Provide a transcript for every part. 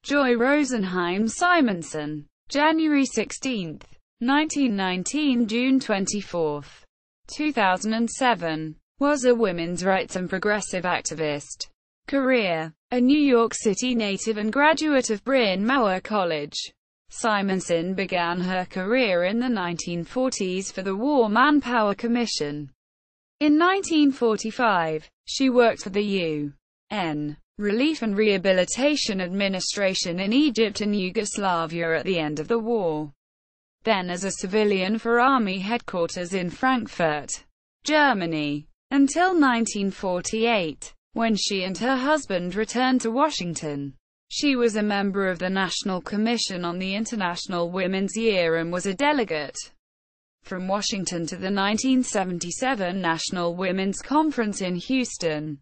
Joy Rosenheim Simonson, January 16, 1919 – June 24, 2007, was a women's rights and progressive activist. Career: a New York City native and graduate of Bryn Mawr College, Simonson began her career in the 1940s for the War Manpower Commission. In 1945, she worked for the UN Relief and Rehabilitation Administration in Egypt and Yugoslavia at the end of the war. Then as a civilian for Army headquarters in Frankfurt, Germany, until 1948, when she and her husband returned to Washington. She was a member of the National Commission on the International Women's Year and was a delegate from Washington to the 1977 National Women's Conference in Houston.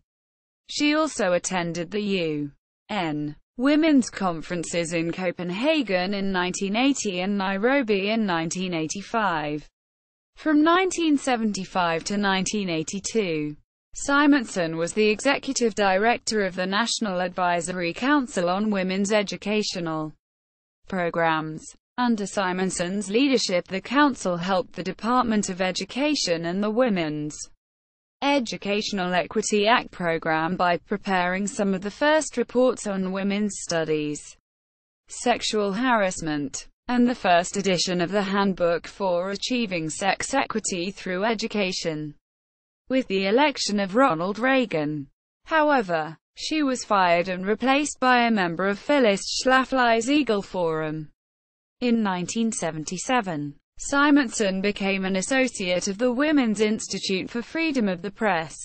She also attended the UN Women's Conferences in Copenhagen in 1980 and Nairobi in 1985. From 1975 to 1982, Simonson was the executive director of the National Advisory Council on Women's Educational Programs. Under Simonson's leadership, the council helped the Department of Education and the Women's Educational Equity Act program by preparing some of the first reports on women's studies, sexual harassment, and the first edition of the Handbook for Achieving Sex Equity Through Education. With the election of Ronald Reagan, however, she was fired and replaced by a member of Phyllis Schlafly's Eagle Forum. In 1977, Simonson became an associate of the Women's Institute for Freedom of the Press,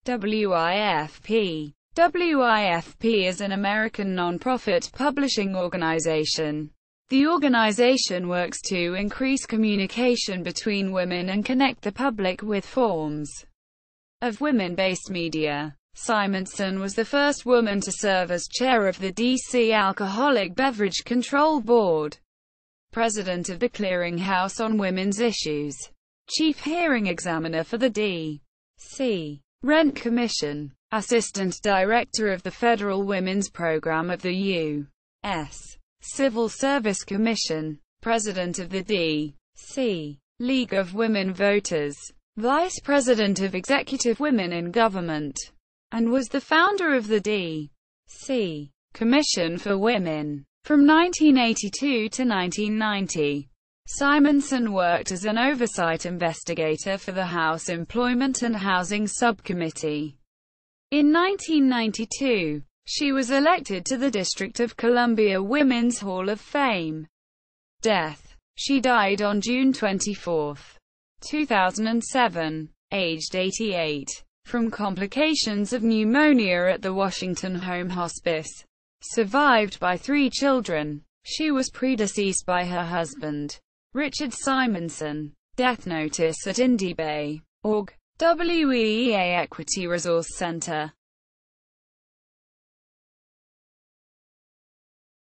WIFP. WIFP is an American non-profit publishing organization. The organization works to increase communication between women and connect the public with forms of women-based media. Simonson was the first woman to serve as chair of the D.C. Alcoholic Beverage Control Board, president of the Clearinghouse on Women's Issues, chief hearing examiner for the D.C. Rent Commission, assistant director of the Federal Women's Program of the U.S. Civil Service Commission, president of the D.C. League of Women Voters, vice president of Executive Women in Government, and was the founder of the D.C. Commission for Women. From 1982 to 1990, Simonson worked as an oversight investigator for the House Employment and Housing Subcommittee. In 1992, she was elected to the District of Columbia Women's Hall of Fame. Death: she died on June 24, 2007, aged 88, from complications of pneumonia at the Washington Home Hospice. Survived by 3 children, she was predeceased by her husband, Richard Simonson. Death notice at IndieBay.org. WEA Equity Resource Center.